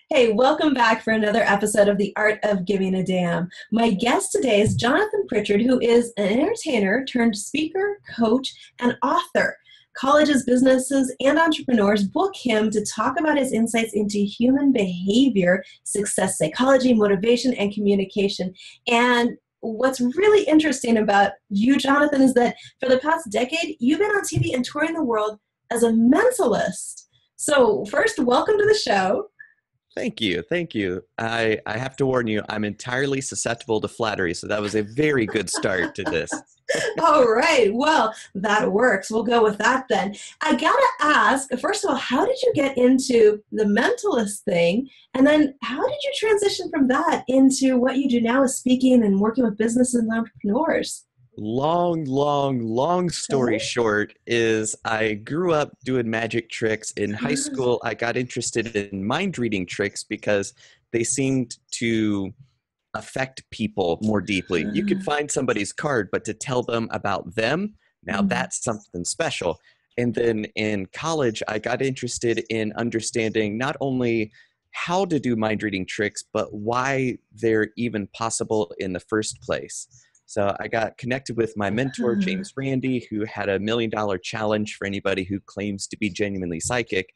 Hey, welcome back for another episode of The Art of Giving a Damn. My guest today is Jonathan Pritchard, who is an entertainer turned speaker, coach, and author. Colleges, businesses, and entrepreneurs book him to talk about his insights into human behavior, success psychology, motivation, and communication. And what's really interesting about you, Jonathan, is that for the past decade, you've been on TV and touring the world as a mentalist. So first, welcome to the show. Thank you. Thank you. I have to warn you, I'm entirely susceptible to flattery, so that was a very good start to this. All right. Well, that works. We'll go with that then. I got to ask, first of all, how did you get into the mentalist thing? And then how did you transition from that into what you do now is speaking and working with businesses and entrepreneurs? Long story short is I grew up doing magic tricks. In high school, I got interested in mind reading tricks because they seemed to affect people more deeply. You could find somebody's card, but to tell them about them, now that's something special. And then in college, I got interested in understanding not only how to do mind reading tricks, but why they're even possible in the first place. So I got connected with my mentor, James Randi, who had a $1 million challenge for anybody who claims to be genuinely psychic.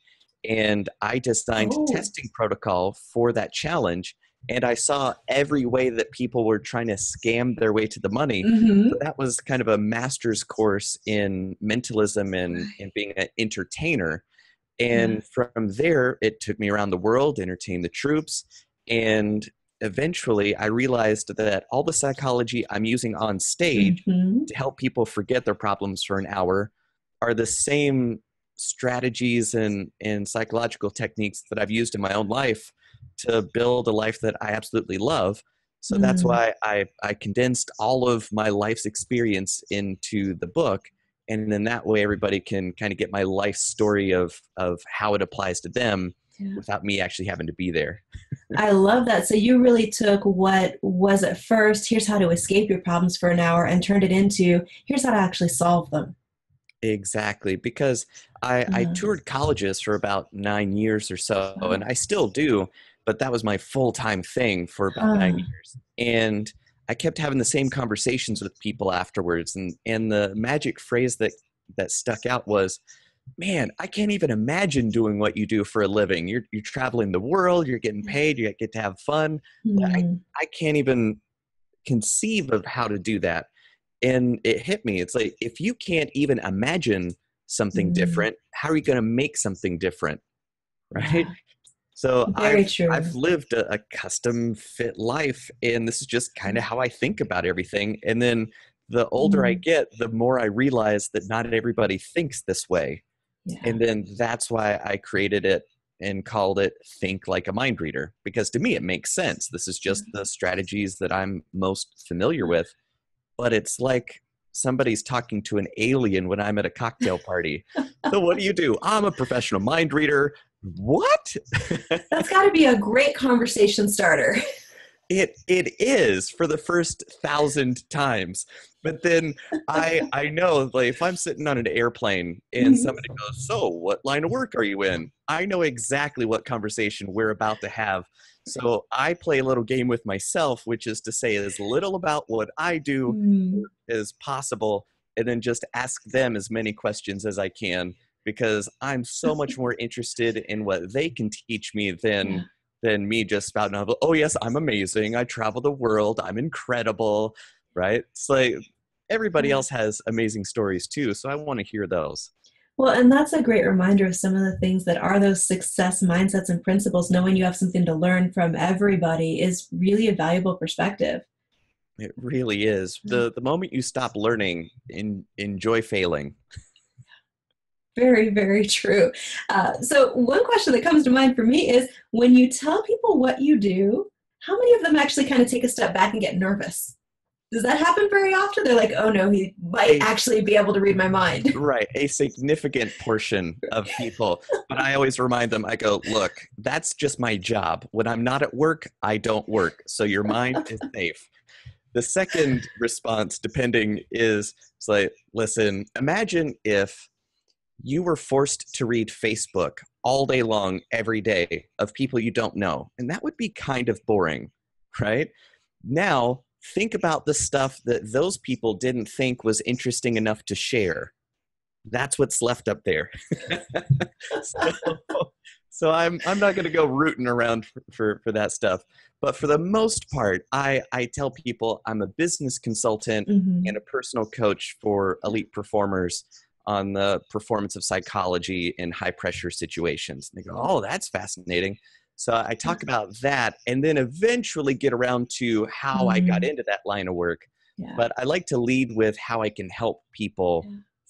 And I designed a testing protocol for that challenge. And I saw every way that people were trying to scam their way to the money. So that was kind of a master's course in mentalism and being an entertainer. And from there, it took me around the world, entertained the troops. And eventually, I realized that all the psychology I'm using on stage to help people forget their problems for an hour are the same strategies and psychological techniques that I've used in my own life to build a life that I absolutely love. So that's why I condensed all of my life's experience into the book. And then that way everybody can kind of get my life story of how it applies to them without me actually having to be there. I love that. So you really took what was at first, here's how to escape your problems for an hour, and turned it into, here's how to actually solve them. Exactly, because I toured colleges for about 9 years or so, and I still do, but that was my full-time thing for about 9 years. And I kept having the same conversations with people afterwards, and the magic phrase that stuck out was, man, I can't even imagine doing what you do for a living. You're traveling the world, you're getting paid, you get to have fun. I can't even conceive of how to do that. And it hit me. It's like, if you can't even imagine something different, how are you going to make something different? Right? So I've lived a custom fit life, and this is just kind of how I think about everything. And then the older I get, the more I realize that not everybody thinks this way. And then that's why I created it and called it Think Like a Mind Reader, because to me it makes sense. This is just the strategies that I'm most familiar with. But it's like somebody's talking to an alien when I'm at a cocktail party. So what do? I'm a professional mind reader. What? That's got to be a great conversation starter. It is for the first 1,000 times. But then I know, like, if I'm sitting on an airplane and somebody goes, so what line of work are you in? I know exactly what conversation we're about to have. So I play a little game with myself, which is to say as little about what I do as possible, and then just ask them as many questions as I can, because I'm so much more interested in what they can teach me than me just spouting out, oh yes, I'm amazing, I travel the world, I'm incredible, right? It's like everybody else has amazing stories too, so I want to hear those. Well, and that's a great reminder of some of the things that are those success mindsets and principles. Knowing you have something to learn from everybody is really a valuable perspective. It really is. The moment you stop learning, enjoy failing. Very, very true. So one question that comes to mind for me is, when you tell people what you do, how many of them actually kind of take a step back and get nervous? Does that happen very often? They're like, oh no, he might actually be able to read my mind. Right. A significant portion of people. But I always remind them, I go, look, that's just my job. When I'm not at work, I don't work. So your mind is safe. The second response, depending, is it's like, listen, imagine if you were forced to read Facebook all day long, every day, of people you don't know. And that would be kind of boring, right? Now, think about the stuff that those people didn't think was interesting enough to share. That's what's left up there. so I'm not going to go rooting around for that stuff. But for the most part, I tell people I'm a business consultant and a personal coach for elite performers on the performance of psychology in high pressure situations. And they go, oh, that's fascinating. So I talk about that and then eventually get around to how I got into that line of work. Yeah. But I like to lead with how I can help people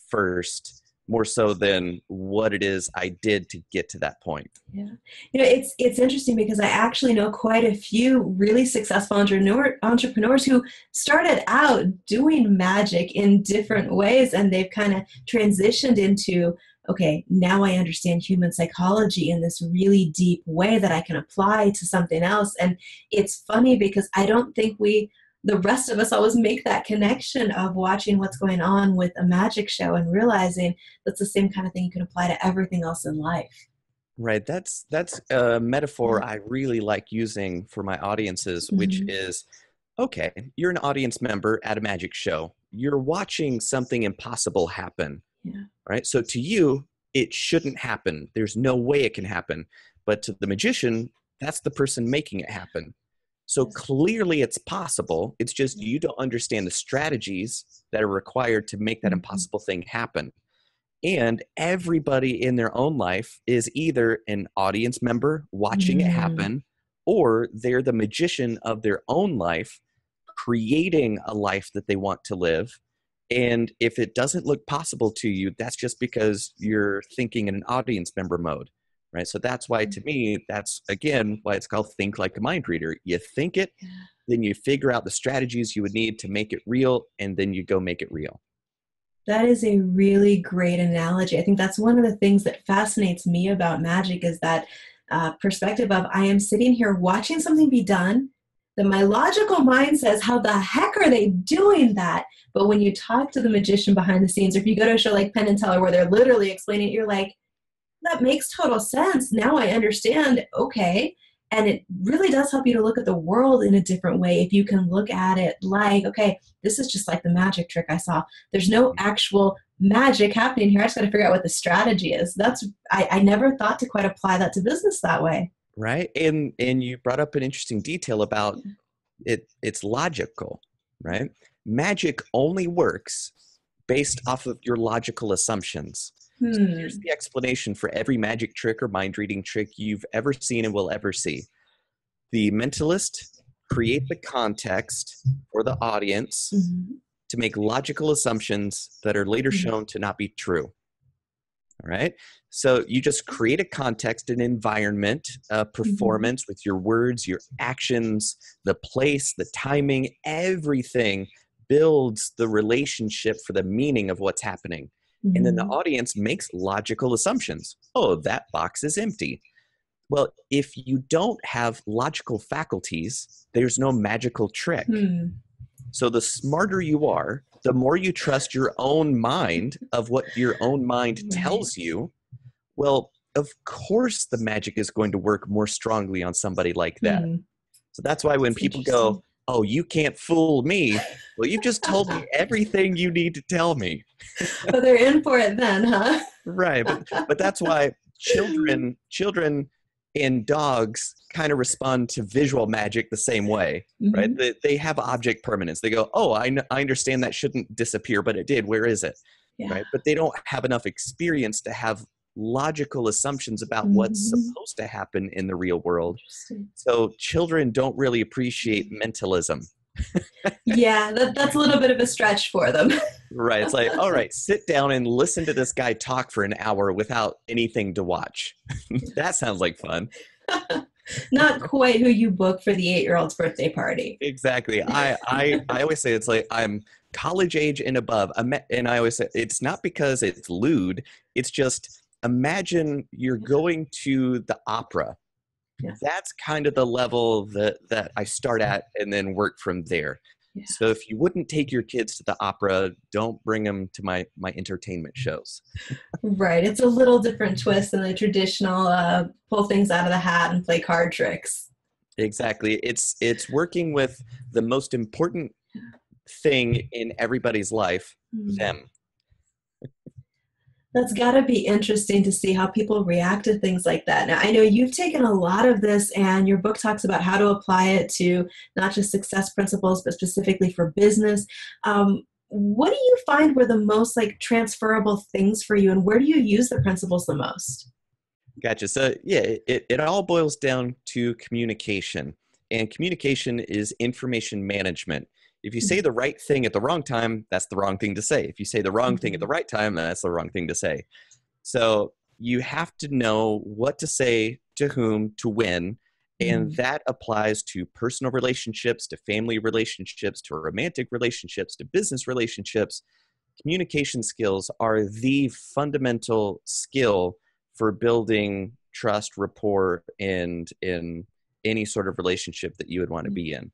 first, more so than what it is I did to get to that point. Yeah. It's interesting because I actually know quite a few really successful entrepreneurs who started out doing magic in different ways, and they've kind of transitioned into, okay, now I understand human psychology in this really deep way that I can apply to something else. And it's funny because I don't think the rest of us always make that connection of watching what's going on with a magic show and realizing that's the same kind of thing you can apply to everything else in life. Right. That's a metaphor I really like using for my audiences, which is, okay, you're an audience member at a magic show. You're watching something impossible happen. Yeah. Right. So to you, it shouldn't happen. There's no way it can happen. But to the magician, that's the person making it happen. So clearly it's possible. It's just you don't understand the strategies that are required to make that impossible thing happen. And everybody in their own life is either an audience member watching it happen, or they're the magician of their own life, creating a life that they want to live. And if it doesn't look possible to you, that's just because you're thinking in an audience member mode. Right. So that's why, to me, that's, again, why it's called think like a mind reader. You think it, then you figure out the strategies you would need to make it real, and then you go make it real. That is a really great analogy. I think that's one of the things that fascinates me about magic is that perspective of I am sitting here watching something be done, that my logical mind says, how the heck are they doing that? But when you talk to the magician behind the scenes, or if you go to a show like Penn and Teller where they're literally explaining it, you're like, that makes total sense. Now I understand. Okay. And it really does help you to look at the world in a different way. If you can look at it like, okay, this is just like the magic trick I saw. There's no actual magic happening here. I just got to figure out what the strategy is. I never thought to quite apply that to business that way. Right. And you brought up an interesting detail about it. It's logical, right? Magic only works based off of your logical assumptions. So here's the explanation for every magic trick or mind reading trick you've ever seen and will ever see. The mentalist create the context for the audience to make logical assumptions that are later shown to not be true. All right. So you just create a context, an environment, a performance with your words, your actions, the place, the timing, everything builds the relationship for the meaning of what's happening. And then the audience makes logical assumptions. Oh, that box is empty. Well, if you don't have logical faculties, there's no magical trick. So the smarter you are, the more you trust your own mind of what your own mind tells you. Well, of course the magic is going to work more strongly on somebody like that. So that's why when people go, oh, you can't fool me. Well, you've just told me everything you need to tell me. But they're in for it then, huh? Right. But that's why children and dogs kind of respond to visual magic the same way, right? They have object permanence. They go, oh, I understand that shouldn't disappear, but it did. Where is it? Right. But they don't have enough experience to have logical assumptions about what's supposed to happen in the real world. So children don't really appreciate mentalism. Yeah, that's a little bit of a stretch for them. Right. It's like, all right, sit down and listen to this guy talk for an hour without anything to watch. That sounds like fun. Not quite who you book for the 8-year-old's birthday party. Exactly. I always say it's like I'm college age and above. And I always say it's not because it's lewd. It's just imagine you're going to the opera. That's kind of the level that I start at and then work from there. Yeah. So if you wouldn't take your kids to the opera, don't bring them to my entertainment shows. Right. It's a little different twist than the traditional pull things out of the hat and play card tricks. Exactly. It's working with the most important thing in everybody's life, Mm. them. That's got to be interesting to see how people react to things like that. Now, I know you've taken a lot of this, and your book talks about how to apply it to not just success principles, but specifically for business. What do you find were the most like transferable things for you, and where do you use the principles the most? Gotcha. So yeah, it all boils down to communication. And communication is information management. If you say the right thing at the wrong time, that's the wrong thing to say. If you say the wrong thing at the Mhm. right time, that's the wrong thing to say. So you have to know what to say to whom to when. And Mhm. that applies to personal relationships, to family relationships, to romantic relationships, to business relationships. Communication skills are the fundamental skill for building trust, rapport, and in any sort of relationship that you would want to be in.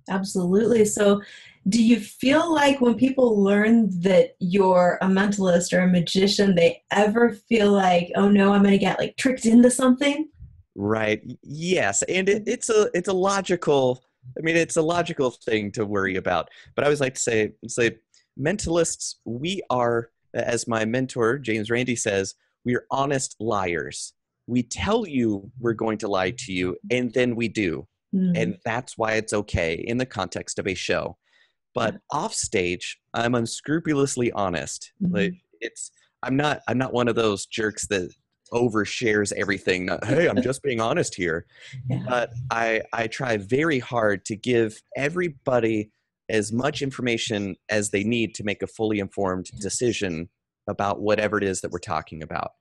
Absolutely. So, do you feel like when people learn that you're a mentalist or a magician, they ever feel like, oh no, I'm going to get like tricked into something? Right. Yes. And it's a logical, I mean, it's a logical thing to worry about. But I always like to say mentalists, we are, as my mentor, James Randi says, we are honest liars. We tell you we're going to lie to you, and then we do. Mm, And that's why it's okay in the context of a show. yeah. But off stage, I'm unscrupulously honest. Like Mhm. it's I'm not one of those jerks that overshares everything. Hey, I'm just being honest here. Yeah. But I try very hard to give everybody as much information as they need to make a fully informed decision about whatever it is that we're talking about.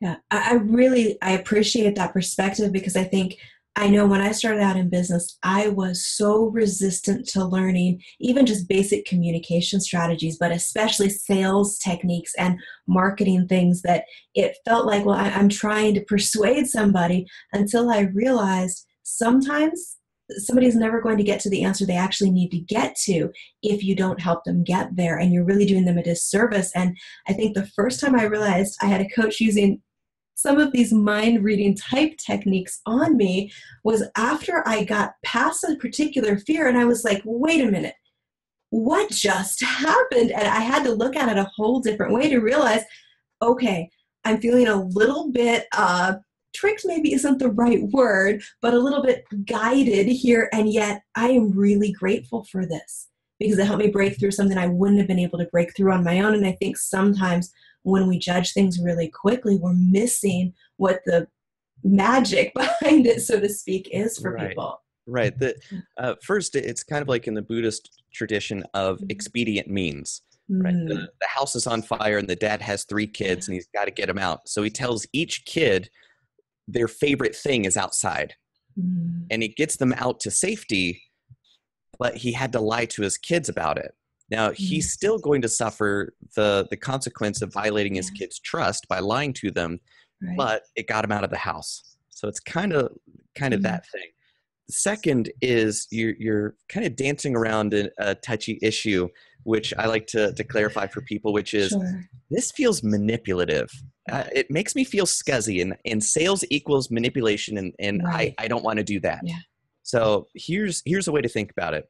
Yeah, I really I appreciate that perspective because I know when I started out in business, I was so resistant to learning even just basic communication strategies, but especially sales techniques and marketing things that it felt like, well, I'm trying to persuade somebody until I realized sometimes somebody's never going to get to the answer they actually need to get to if you don't help them get there and you're really doing them a disservice. And I think the first time I realized I had a coach using some of these mind reading type techniques on me was after I got past a particular fear and I was like, wait a minute, what just happened? And I had to look at it a whole different way to realize, okay, I'm feeling a little bit tricked, maybe isn't the right word, but a little bit guided here. And yet I am really grateful for this because it helped me break through something I wouldn't have been able to break through on my own. And I think sometimes when we judge things really quickly, we're missing what the magic behind it, so to speak, is for Right. people. Right. First, it's kind of like in the Buddhist tradition of expedient means. Right. Mm, The house is on fire, and the dad has three yeah. kids, and he's got to get them out. So he tells each kid their favorite thing is outside, Mm, and he gets them out to safety. But he had to lie to his kids about it. Now mm, he's still going to suffer the consequence of violating his yeah, kids' trust by lying to them, right. but it got him out of the house. So it's kind of Mm, that thing. The second is you're kind of dancing around a touchy issue, which I like to clarify for people, which is sure. this feels manipulative. It makes me feel scuzzy, and sales equals manipulation, and Right. I don't want to do that. Yeah. So here's a way to think about it.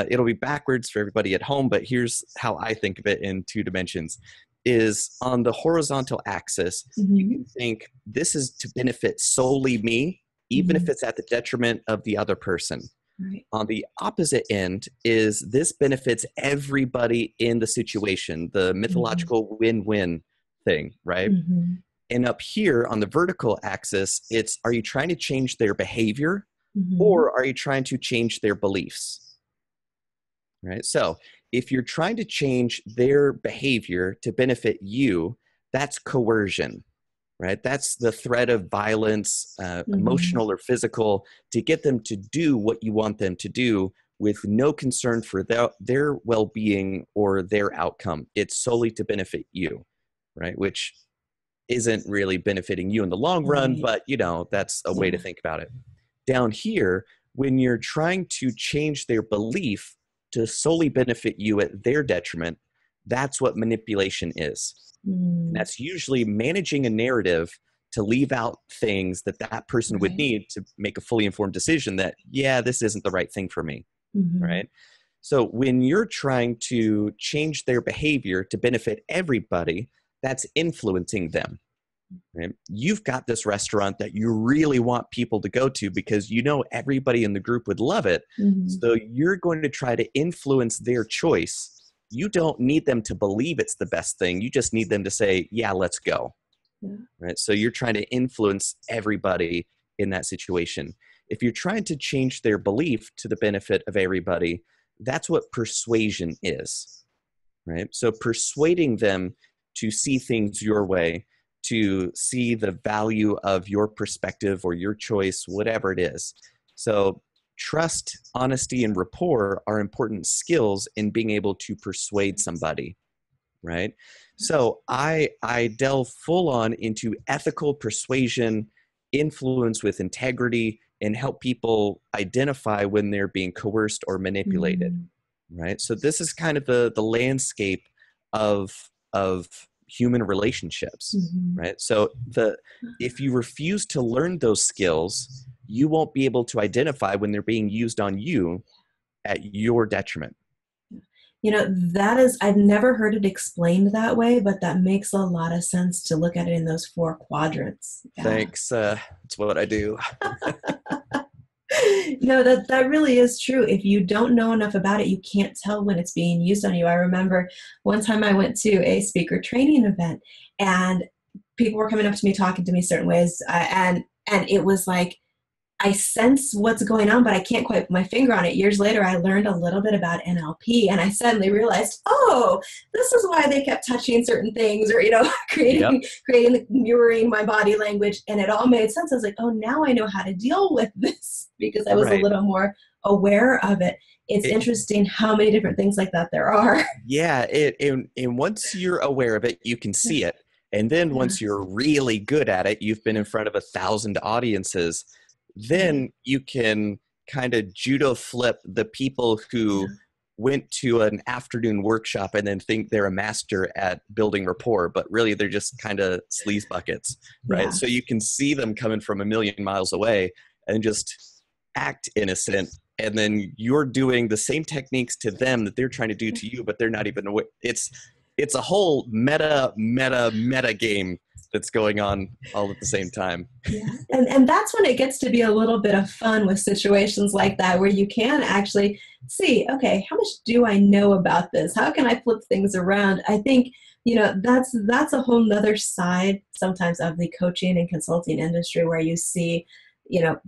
It'll be backwards for everybody at home, but here's how I think of it in two dimensions. Is on the horizontal axis, you Hmm. can think this is to benefit solely me, even if Hmm. it's at the detriment of the other person. Right. On the opposite end is this benefits everybody in the situation, the Hmm. mythological win-win thing, right? Hmm. And up here on the vertical axis, it's are you trying to change their behavior Hmm. or are you trying to change their beliefs? Right? So if you're trying to change their behavior to benefit you, that's coercion, right? That's the threat of violence, Hmm. emotional or physical, to get them to do what you want them to do with no concern for their well-being or their outcome. It's solely to benefit you, right? Which isn't really benefiting you in the long run, Right. but that's a way to Yeah. think about it. Down here, when you're trying to change their belief to solely benefit you at their detriment, that's what manipulation is. And that's usually managing a narrative to leave out things that that person would need to make a fully informed decision that, yeah, this isn't the right thing for me, right? So when you're trying to change their behavior to benefit everybody, that's influencing them. Right? You've got this restaurant that you really want people to go to because you know everybody in the group would love it. So you're going to try to influence their choice. You don't need them to believe it's the best thing. You just need them to say, yeah, let's go. Right? So you're trying to influence everybody in that situation. If you're trying to change their belief to the benefit of everybody, that's what persuasion is. Right? So persuading them to see things your way, to see the value of your perspective or your choice, whatever it is. So trust, honesty, and rapport are important skills in being able to persuade somebody, right? So I delve full on into ethical persuasion, influence with integrity, and help people identify when they're being coerced or manipulated, right? So this is kind of the landscape of human relationships, right? So if you refuse to learn those skills, you won't be able to identify when they're being used on you at your detriment. You know, I've never heard it explained that way, but that makes a lot of sense to look at it in those 4 quadrants. Yeah. Thanks. That's what I do. No, that really is true. If you don't know enough about it, you can't tell when it's being used on you. I remember one time I went to a speaker training event and people were coming up to me, talking to me certain ways. And it was like, I sense what's going on, but I can't quite put my finger on it. Years later, I learned a little bit about NLP, and I suddenly realized, oh, this is why they kept touching certain things, or creating, mirroring my body language, and it all made sense. I was like, oh, now I know how to deal with this because I was a little more aware of it. It's interesting how many different things like that there are. Yeah, and once you're aware of it, you can see it, and then once you're really good at it, you've been in front of 1,000 audiences. Then you can kind of judo flip the people who went to an afternoon workshop and then think they're a master at building rapport, but really they're just kind of sleaze buckets, right? So you can see them coming from 1,000,000 miles away and just act innocent. And then you're doing the same techniques to them that they're trying to do to you, but they're not even aware. It's a whole meta game that's going on all at the same time. Yeah. And that's when it gets to be a little bit of fun with situations like that, where you can actually see, okay, how much do I know about this? How can I flip things around? I think, that's a whole nother side sometimes of the coaching and consulting industry, where you see,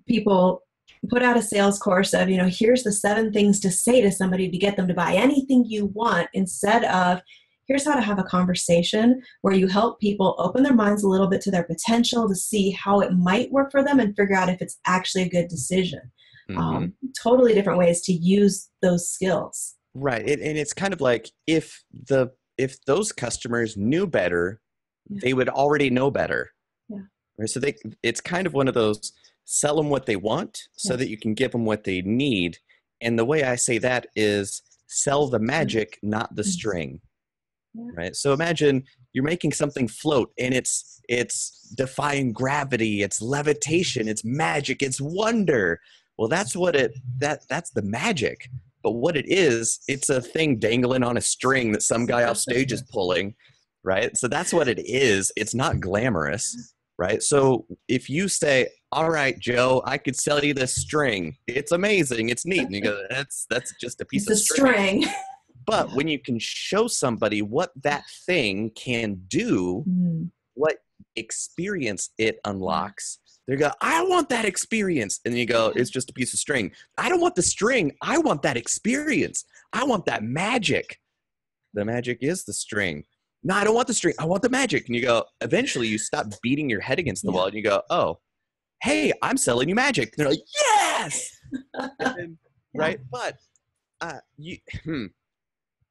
people put out a sales course of, here's the 7 things to say to somebody to get them to buy anything you want, instead of, here's how to have a conversation where you help people open their minds a little bit to their potential, to see how it might work for them and figure out if it's actually a good decision. Totally different ways to use those skills. Right. And it's kind of like if those customers knew better, they would already know better. Yeah. Right? So it's kind of one of those, sell them what they want so that you can give them what they need. And the way I say that is sell the magic, not the string. Right. So imagine you're making something float and it's defying gravity, it's levitation, it's magic, it's wonder. Well, that's that's the magic. But what it is, it's a thing dangling on a string that some guy off stage is pulling. Right. So that's what it is. It's not glamorous. Right. So if you say, all right, Joe, I could sell you this string. It's amazing. It's neat. And you go, that's just a piece of string. But when you can show somebody what that thing can do, what experience it unlocks, they go, I want that experience. And then you go, it's just a piece of string. I don't want the string. I want that experience. I want that magic. The magic is the string. No, I don't want the string. I want the magic. And you go, eventually you stop beating your head against the wall and you go, oh, hey, I'm selling you magic. And they're like, yes. Then, right. But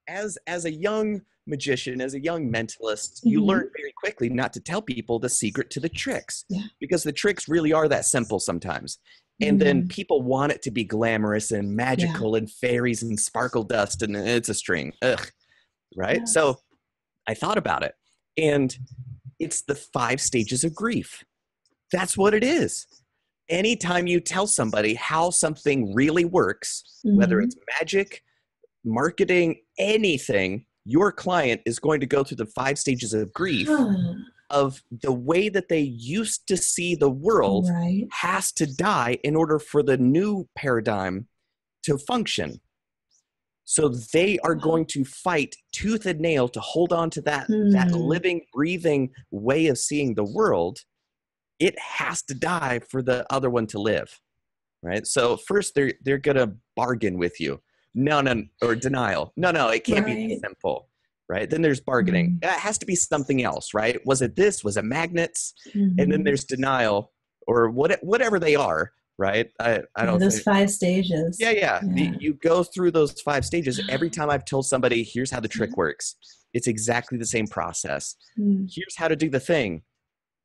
as a young magician, as a young mentalist, you learn very quickly not to tell people the secret to the tricks, because the tricks really are that simple sometimes. And then people want it to be glamorous and Yeah. magical and fairies and sparkle dust, and it's a string. Ugh, right? Yes. So I thought about it, and it's the 5 stages of grief. That's what it is. Anytime you tell somebody how something really works, whether it's magic, marketing, anything, your client is going to go through the 5 stages of grief of the way that they used to see the world Right. has to die in order for the new paradigm to function. So they are going to fight tooth and nail to hold on to that living, breathing way of seeing the world. It has to die for the other one to live, right? So first they're going to bargain with you. No, or denial. No, it can't be that simple, right? Then there's bargaining. It has to be something else, right? Was it this? Was it magnets? And then there's denial, or whatever they are, right? I don't those think, 5 stages. Yeah. You go through those 5 stages. Every time I've told somebody, here's how the trick works. It's exactly the same process. Here's how to do the thing.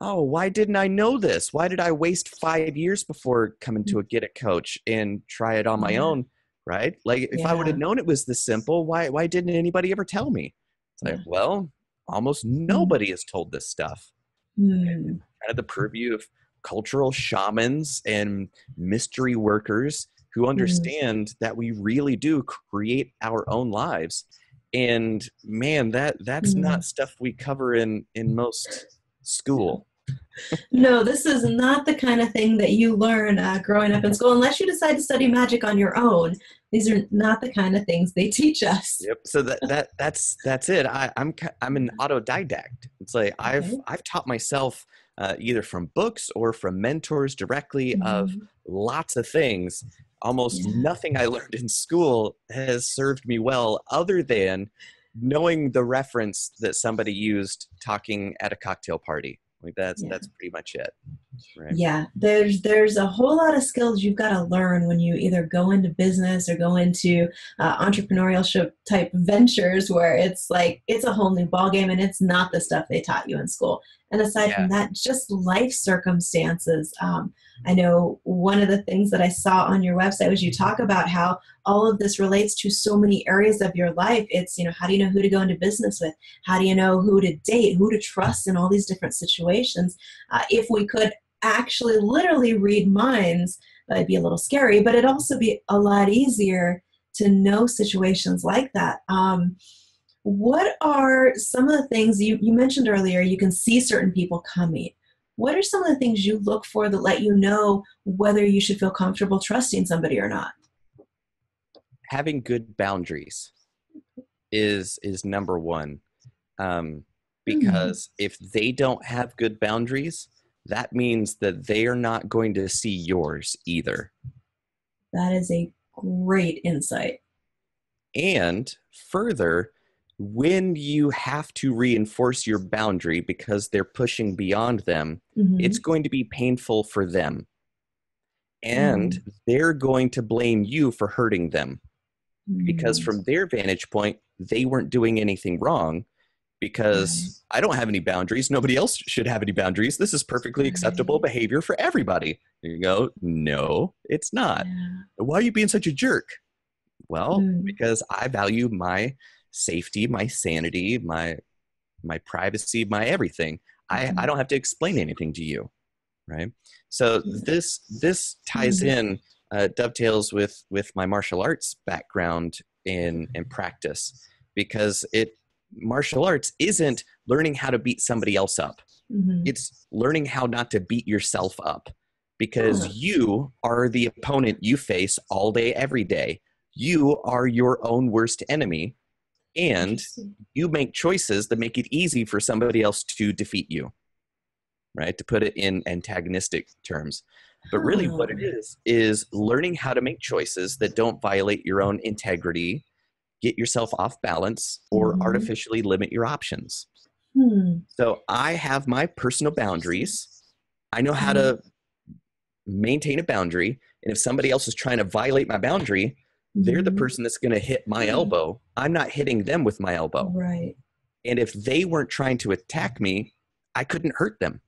Oh, why didn't I know this? Why did I waste 5 years before coming to get a coach and try it on my own, right? Like if I would have known it was this simple, why didn't anybody ever tell me? It's like, well, almost nobody is told this stuff. Kind of the purview of cultural shamans and mystery workers who understand that we really do create our own lives. And man, that's not stuff we cover in most school. No, this is not the kind of thing that you learn growing up in school, unless you decide to study magic on your own. These are not the kind of things they teach us. Yep. So that's it. I'm an autodidact. It's like I've taught myself either from books or from mentors directly of lots of things. Almost nothing I learned in school has served me well, other than knowing the reference that somebody used talking at a cocktail party. Like that's pretty much it. Right? Yeah, there's a whole lot of skills you've got to learn when you either go into business or go into entrepreneurship type ventures, where it's like it's a whole new ballgame, and it's not the stuff they taught you in school. And aside from that, just life circumstances. I know one of the things that I saw on your website was you talk about how all of this relates to so many areas of your life. It's, how do you know who to go into business with? How do you know who to date, who to trust in all these different situations? If we could actually literally read minds, it'd be a little scary, but it'd also be a lot easier to know situations like that. What are some of the things you mentioned earlier? You can see certain people coming. What are some of the things you look for that let you know whether you should feel comfortable trusting somebody or not? Having good boundaries is number one. Because if they don't have good boundaries, that means that they are not going to see yours either. That is a great insight. And further, when you have to reinforce your boundary because they're pushing beyond them, it's going to be painful for them. And they're going to blame you for hurting them. Because from their vantage point, they weren't doing anything wrong. Because I don't have any boundaries. Nobody else should have any boundaries. This is perfectly acceptable behavior for everybody. You go, no, it's not. Why are you being such a jerk? Well, because I value my safety, my sanity, my privacy, my everything. I don't have to explain anything to you, right? So this ties in, dovetails with my martial arts background and practice, because martial arts isn't learning how to beat somebody else up. It's learning how not to beat yourself up, because you are the opponent you face all day, every day. You are your own worst enemy, and you make choices that make it easy for somebody else to defeat you, right? To put it in antagonistic terms. But really what it is learning how to make choices that don't violate your own integrity, get yourself off balance, or artificially limit your options. So I have my personal boundaries. I know how to maintain a boundary. And if somebody else is trying to violate my boundary, they're the person that's going to hit my elbow. I'm not hitting them with my elbow. Right. And if they weren't trying to attack me, I couldn't hurt them.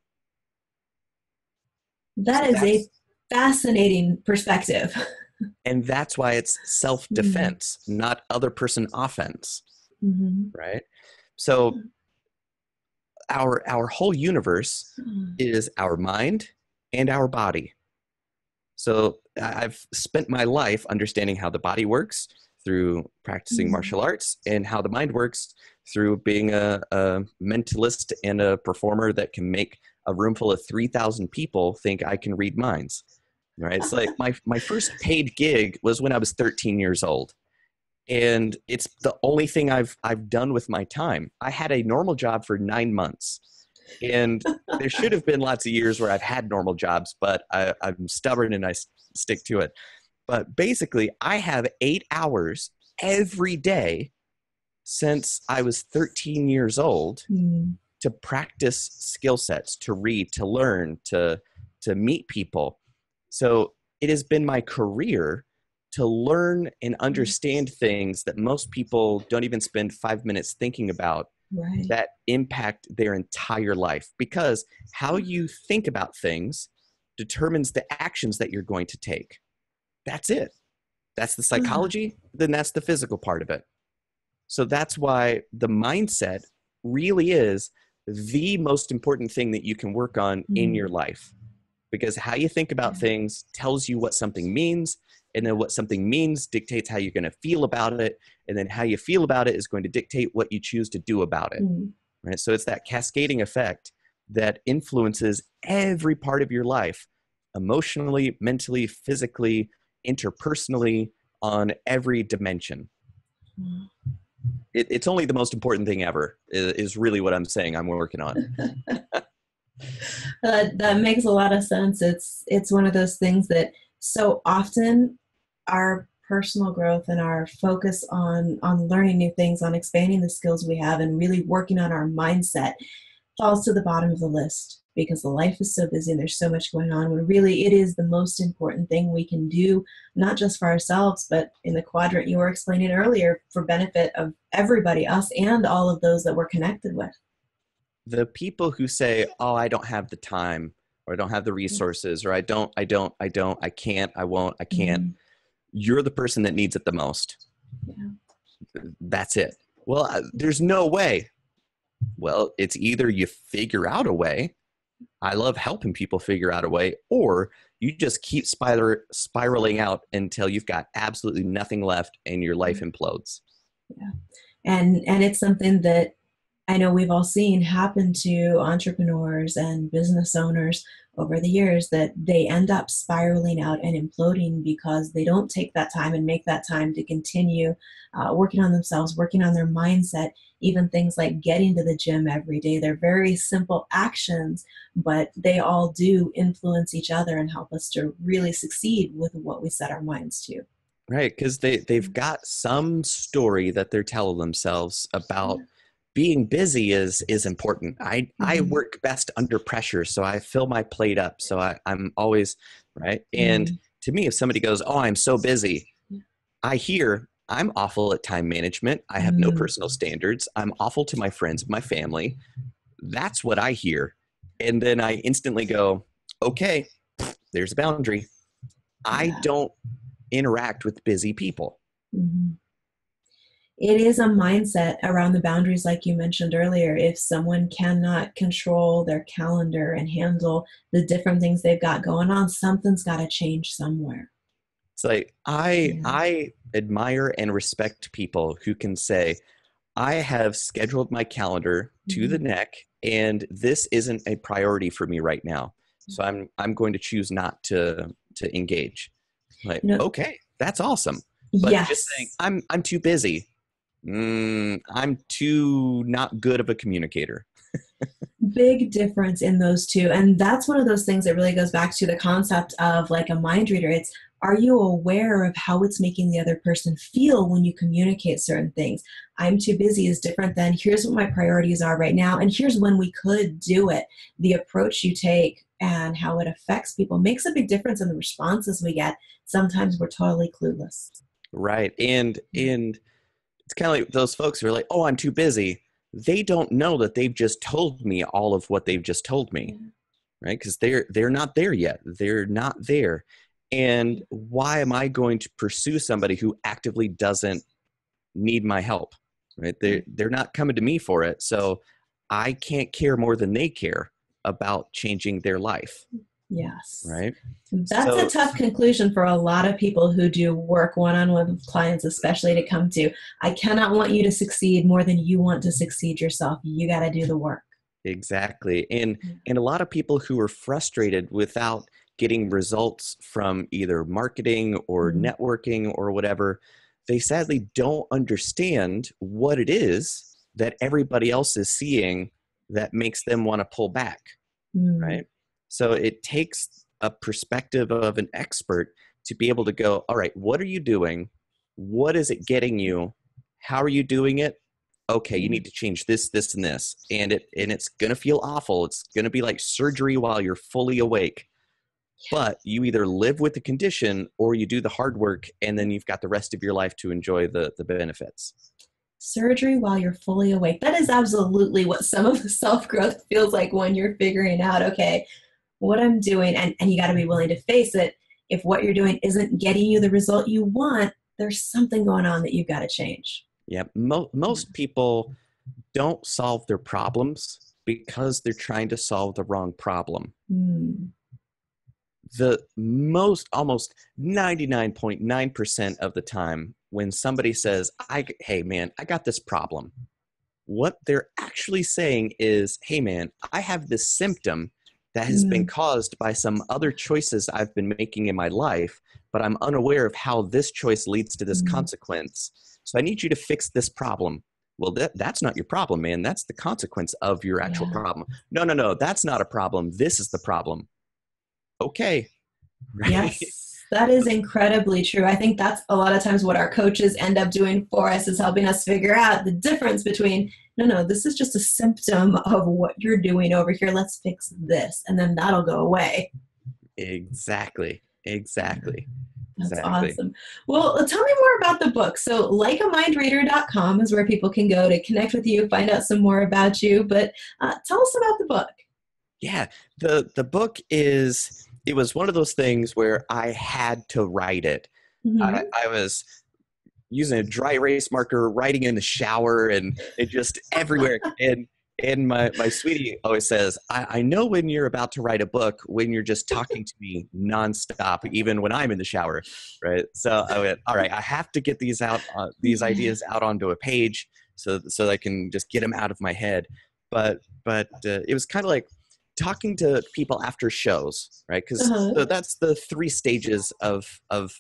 That is a fascinating perspective. And that's why it's self-defense, not other person offense, right? So our whole universe is our mind and our body. So I've spent my life understanding how the body works through practicing martial arts, and how the mind works through being a mentalist and a performer that can make a room full of 3,000 people think I can read minds. Right? It's like my first paid gig was when I was 13 years old. And it's the only thing I've done with my time. I had a normal job for 9 months. And there should have been lots of years where I've had normal jobs, but I'm stubborn and I stick to it. But basically, I have 8 hours every day since I was 13 years old to practice skill sets, to read, to learn, to meet people. So it has been my career to learn and understand things that most people don't even spend 5 minutes thinking about, that impact their entire life. Because how you think about things determines the actions that you're going to take. That's it. That's the psychology, then that's the physical part of it. So that's why the mindset really is the most important thing that you can work on in your life. Because how you think about things tells you what something means, and then what something means dictates how you're going to feel about it, and then how you feel about it is going to dictate what you choose to do about it. Right? So it's that cascading effect that influences every part of your life, emotionally, mentally, physically, interpersonally, on every dimension. It's only the most important thing ever, is really what I'm saying I'm working on. That makes a lot of sense. It's one of those things that so often our personal growth and our focus on learning new things, on expanding the skills we have, and really working on our mindset falls to the bottom of the list because the life is so busy and there's so much going on, when really it is the most important thing we can do, not just for ourselves, but in the quadrant you were explaining earlier, for benefit of everybody, us and all of those that we're connected with. The people who say, oh, I don't have the time, or I don't have the resources, or I can't, I won't, I can't. You're the person that needs it the most. That's it. Well, there's no way. Well, it's either you figure out a way. I love helping people figure out a way, or you just keep spiraling out until you've got absolutely nothing left and your life implodes. Yeah. And it's something that I know we've all seen happen to entrepreneurs and business owners over the years, that they end up spiraling out and imploding because they don't take that time and make that time to continue working on themselves, working on their mindset, even things like getting to the gym every day. They're very simple actions, but they all do influence each other and help us to really succeed with what we set our minds to. Right, because they've got some story that they're telling themselves about being busy is important. I work best under pressure, so I fill my plate up. So I'm always right. And to me, if somebody goes, oh, I'm so busy, I hear I'm awful at time management. I have no personal standards. I'm awful to my friends, my family. That's what I hear. And then I instantly go, okay, there's a boundary. I don't interact with busy people. It is a mindset around the boundaries, like you mentioned earlier. If someone cannot control their calendar and handle the different things they've got going on, something's got to change somewhere. It's like, I admire and respect people who can say, I have scheduled my calendar to the neck, and this isn't a priority for me right now. So I'm going to choose not to engage. Like, okay, that's awesome. But just saying, I'm too busy. I'm too not good of a communicator. Big difference in those two. And that's one of those things that really goes back to the concept of like a mind reader. It's, are you aware of how it's making the other person feel when you communicate certain things? I'm too busy is different than here's what my priorities are right now, and here's when we could do it. The approach you take and how it affects people makes a big difference in the responses we get. Sometimes we're totally clueless. Right. And it's kind of like those folks who are like, oh, I'm too busy. They don't know that they've just told me all of what they've just told me. right? Because they're not there yet. They're not there. And why am I going to pursue somebody who actively doesn't need my help, right? They're not coming to me for it. So I can't care more than they care about changing their life, Yes. right? That's a tough conclusion for a lot of people who do work one-on-one with clients, especially to come to. I cannot want you to succeed more than you want to succeed yourself. You got to do the work. Exactly. And a lot of people who are frustrated without getting results from either marketing or networking or whatever, they sadly don't understand what it is that everybody else is seeing that makes them want to pull back, right? So it takes a perspective of an expert to be able to go, all right, what are you doing? What is it getting you? How are you doing it? Okay, you need to change this, this, and this. And it's going to feel awful. It's going to be like surgery while you're fully awake. But you either live with the condition or you do the hard work, and then you've got the rest of your life to enjoy the benefits. Surgery while you're fully awake. That is absolutely what some of the self-growth feels like when you're figuring out, okay, what I'm doing, and you got to be willing to face it. If what you're doing isn't getting you the result you want, there's something going on that you've got to change. Yeah, most people don't solve their problems because they're trying to solve the wrong problem. The almost 99.9% of the time when somebody says, hey man, I got this problem, what they're actually saying is, hey man, I have this symptom that has been caused by some other choices I've been making in my life, but I'm unaware of how this choice leads to this consequence. So I need you to fix this problem. Well, that's not your problem, man. That's the consequence of your actual problem. No, that's not a problem. This is the problem. Okay. Right? Yes, that is incredibly true. I think that's a lot of times what our coaches end up doing for us, is helping us figure out the difference between, no, this is just a symptom of what you're doing over here. Let's fix this, and then that'll go away. Exactly. That's awesome. Well, tell me more about the book. So likeamindreader.com is where people can go to connect with you, find out some more about you. But tell us about the book. Yeah, the book it was one of those things where I had to write it. I was using a dry erase marker, writing in the shower, and it just everywhere. And my sweetie always says, I know when you're about to write a book, when you're just talking to me nonstop, even when I'm in the shower, right? So I went, all right, I have to get these ideas out onto a page so I can just get them out of my head. But it was kind of like talking to people after shows, right? Because so that's the 3 stages of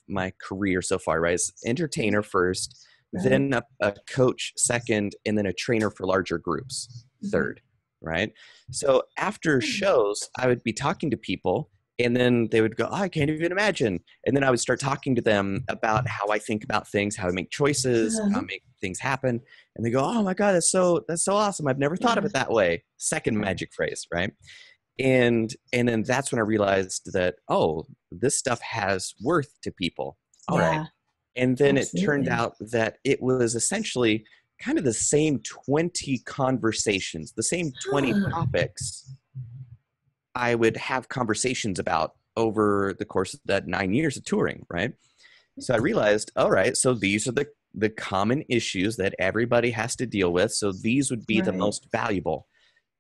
my career so far, right? It's entertainer first, then a coach second, and then a trainer for larger groups third, right? So after shows, I would be talking to people, and then they would go, I can't even imagine. And then I would start talking to them about how I think about things, how I make choices, how I make things happen. And they go, oh my God, that's so awesome. I've never thought of it that way. Second magic phrase, right? And then that's when I realized that, oh, this stuff has worth to people. All right. And then it turned out that it was essentially kind of the same 20 conversations, the same 20 topics I would have conversations about over the course of that 9 years of touring, right? So I realized, all right, so these are the common issues that everybody has to deal with. So these would be the most valuable.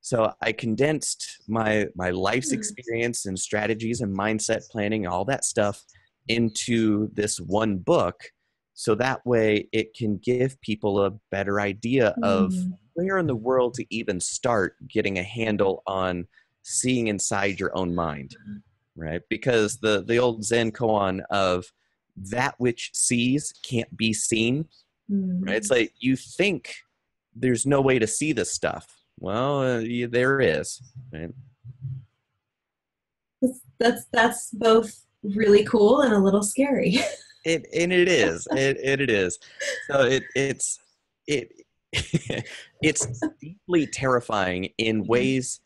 So I condensed my life's experience and strategies and mindset planning, all that stuff, into this one book. So that way it can give people a better idea of where in the world to even start getting a handle on seeing inside your own mind, right? Because the old Zen koan of that which sees can't be seen, right? It's like you think there's no way to see this stuff. Well, there is, right? That's both really cool and a little scary. It is. It is. So it's deeply terrifying in ways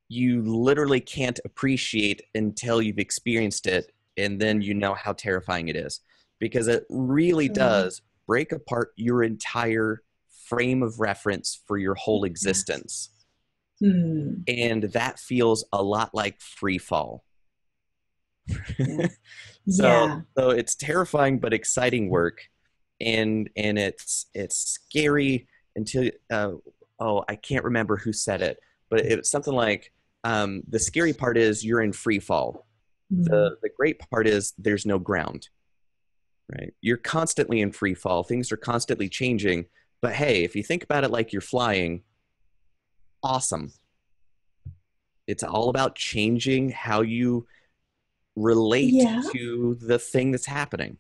you literally can't appreciate until you've experienced it, and then you know how terrifying it is, because it really does break apart your entire frame of reference for your whole existence. Hmm. And that feels a lot like free fall. Yeah. So Yeah. it's terrifying but exciting work, and it's scary until oh, I can't remember who said it, but it's something like the scary part is you're in free fall. Hmm. The great part is there's no ground, right? You're constantly in free fall. Things are constantly changing. But hey, if you think about it like you're flying, awesome. It's all about changing how you relate Yeah, to the thing that's happening.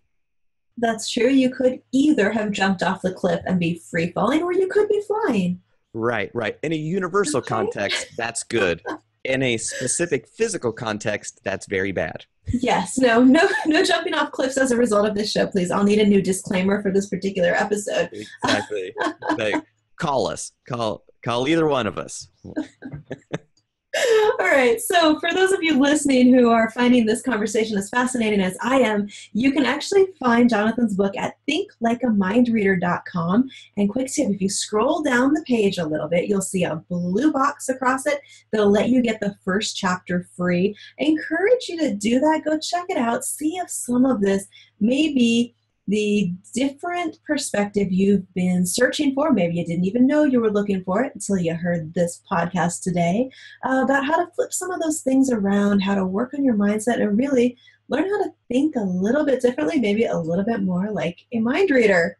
that's true. You could either have jumped off the cliff and be free falling, or you could be flying. Right, right. In a universal Okay. context, that's good. In a specific physical context, that's very bad. Yes, no, no, no jumping off cliffs as a result of this show, please. I'll need a new disclaimer for this particular episode. Exactly. Like, call us. Call either one of us. All right. So, for those of you listening who are finding this conversation as fascinating as I am, you can actually find Jonathan's book at thinklikeamindreader.com. And quick tip, if you scroll down the page a little bit, you'll see a blue box across it that'll let you get the first chapter free. I encourage you to do that. Go check it out. See if some of this may be the different perspective you've been searching for. Maybe you didn't even know you were looking for it until you heard this podcast today, about how to flip some of those things around, how to work on your mindset, and really learn how to think a little bit differently, maybe a little bit more like a mind reader.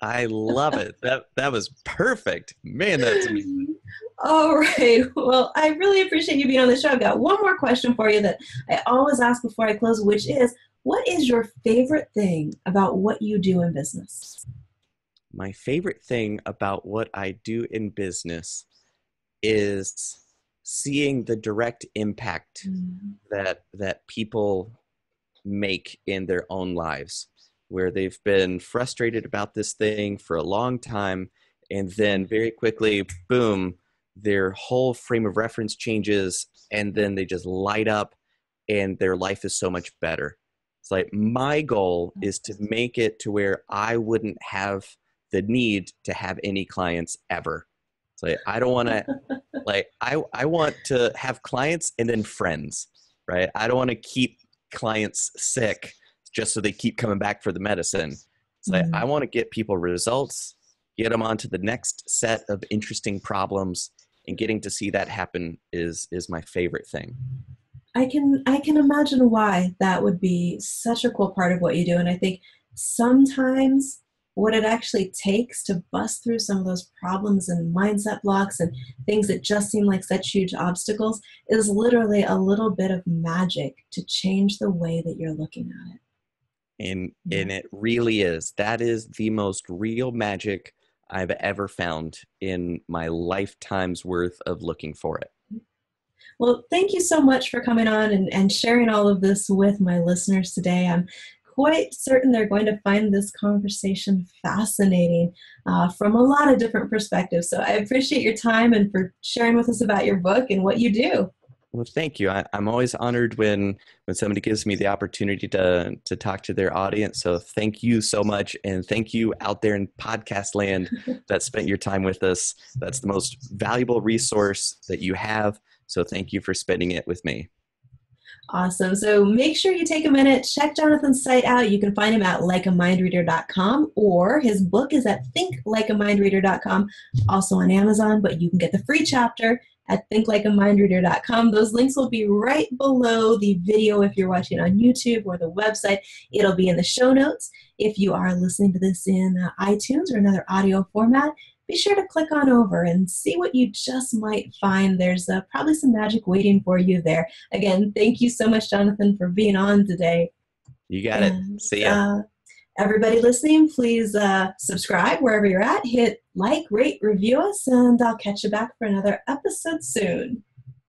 I love it. That was perfect. Man, that's amazing. All right. Well, I really appreciate you being on the show. I've got one more question for you that I always ask before I close, which is, what is your favorite thing about what you do in business? My favorite thing about what I do in business is seeing the direct impact Mm. that people make in their own lives, where they've been frustrated about this thing for a long time, and then very quickly, boom, their whole frame of reference changes, and then they just light up, and their life is so much better. It's like my goal is to make it to where I wouldn't have the need to have any clients ever. It's like I don't want to, like I want to have clients and then friends, right? I don't want to keep clients sick just so they keep coming back for the medicine. It's like I Mm. want to get people results, get them onto the next set of interesting problems, and getting to see that happen is my favorite thing. I can imagine why that would be such a cool part of what you do. And I think sometimes what it actually takes to bust through some of those problems and mindset blocks and things that just seem like such huge obstacles is literally a little bit of magic to change the way that you're looking at it. Yeah. And it really is. That is the most real magic I've ever found in my lifetime's worth of looking for it. Well, thank you so much for coming on and sharing all of this with my listeners today. I'm quite certain they're going to find this conversation fascinating from a lot of different perspectives. So I appreciate your time and for sharing with us about your book and what you do. Well, thank you. I'm always honored when somebody gives me the opportunity to talk to their audience. So thank you so much. And thank you out there in podcast land that spent your time with us. That's the most valuable resource that you have. So thank you for spending it with me. Awesome. So make sure you take a minute, check Jonathan's site out. You can find him at likeamindreader.com, or his book is at thinklikeamindreader.com, also on Amazon, but you can get the free chapter at thinklikeamindreader.com. Those links will be right below the video if you're watching on YouTube, or the website. It'll be in the show notes. If you are listening to this in iTunes or another audio format, be sure to click on over and see what you just might find. There's probably some magic waiting for you there. Again, thank you so much, Jonathan, for being on today. You got it. And See ya. everybody listening, please subscribe wherever you're at. Hit like, rate, review us, and I'll catch you back for another episode soon.